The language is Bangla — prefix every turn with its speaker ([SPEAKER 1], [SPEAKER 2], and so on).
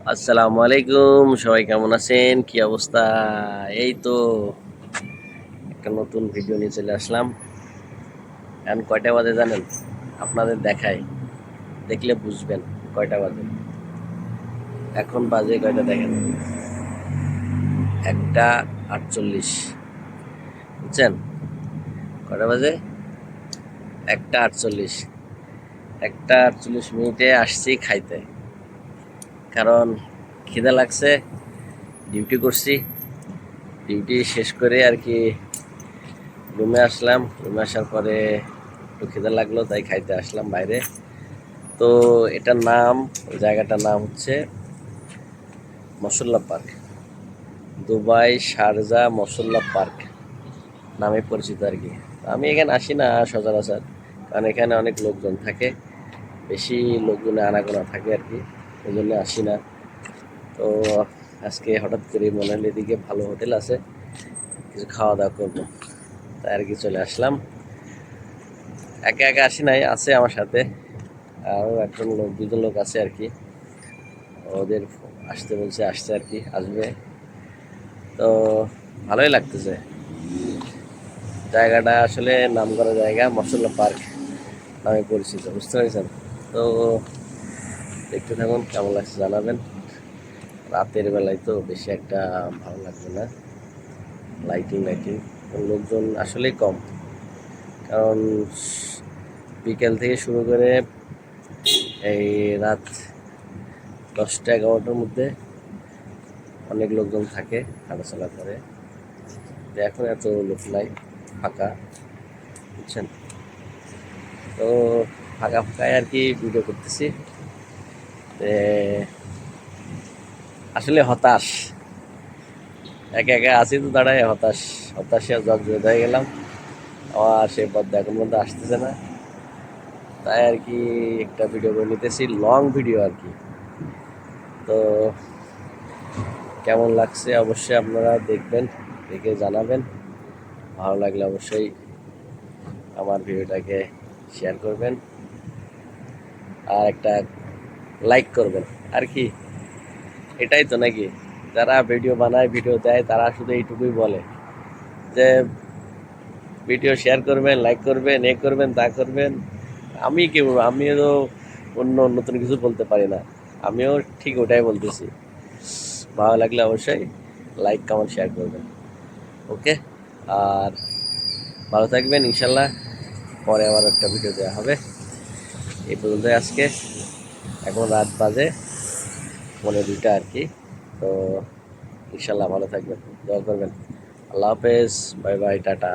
[SPEAKER 1] আসসালামু আলাইকুম, সবাই কেমন আছেন? কি অবস্থা? এই তো একটা নতুন ভিডিও নিয়ে চলে আসলাম। এখন কয়টা বাজে জানেন? আপনাদের দেখাই, দেখলে বুঝবেন কয়টা বাজে। এখন বাজে কয়টা দেখেন, 1:48। বুঝছেন কয়টা বাজে? 1:48। 1:48 আসছি খাইতে, কারণ খিদে লাগছে। ডিউটি করছি, ডিউটি শেষ করে আর কি রুমে আসলাম। রুমে আসার পরে একটু খিদে লাগলো, তাই খাইতে আসলাম বাইরে। তো এটার নাম, জায়গাটার নাম হচ্ছে masala park. Dubai Sharjah masala park নামে পরিচিত আর কি। আমি এখানে আসি না সচরাচর, কারণ এখানে অনেক লোকজন থাকে, বেশি লোকজনে আনাগোনা থাকে আর কি, ওই জন্য আসি না। তো আজকে হঠাৎ করে মনে হলো এদিকে ভালো হোটেল আছে, কিছু খাওয়া দাওয়া করবো, তাই আর কি চলে আসলাম। একা একা আসি নাই, আছে আমার সাথে আরও একজন লোক, দুজন লোক আছে আর কি। ওদের আসতে বলছে, আসছে আর কি, আসবে। তো ভালোই লাগতেছে। জায়গাটা আসলে নামকরা জায়গা, মশলা পার্ক নামে পরিচিত, বুঝতে পেরেছেন? তো দেখতে থাকুন, কেমন লাগছে জানাবেন। রাতের বেলায় তো বেশি একটা ভালো লাগবে না, লাইটিং লাইটিং, লোকজন আসলেই কম। কারণ বিকেল থেকে শুরু করে এই রাত 10টা 11টার মধ্যে অনেক লোকজন থাকে, হাঁটাচলা করে। এখন এত লোক নাই, ফাঁকা, বুঝছেন? তো ফাঁকা ফাঁকায় আর কি ভিডিও করতেছি। আসলে হতাশ, একা একা আছি তো, দাঁড়ায় হতাশ, হতাশে জর্জরিত হয়ে গেলাম। আমার সেই পথ এখন পর্যন্ত আসতেছে না, তাই আর কি একটা ভিডিও করে নিতেছি, লং ভিডিও আর কি। তো কেমন লাগছে অবশ্যই আপনারা দেখবেন, দেখে জানাবেন। ভালো লাগলে অবশ্যই আমার ভিডিওটাকে শেয়ার করবেন, আর একটা লাইক করবেন আর কি। এটাই তো নাকি, যারা ভিডিও বানায়, ভিডিও দেয়, তারা শুধু এইটুকুই বলে যে ভিডিও শেয়ার করবেন, লাইক করবেন, এ করবেন, তা করবেন। আমি কি বলবো, আমিও তো অন্য নতুন কিছু বলতে পারি না। আমিও ঠিক ওটাই বলতেছি। ভালো লাগলে অবশ্যই লাইক কমেন্ট শেয়ার করবেন। ওকে, আর ভালো থাকবেন ইনশাল্লাহ। পরে আবার একটা ভিডিও দেওয়া হবে। এই পর্যন্ত আজকে। এখন রাত বাজে 1:45 আর কি। তো ইনশাল্লাহ ভালো থাকবেন, দোয়া করবেন। আল্লাহ হাফেজ, বাই বাই, টাটা।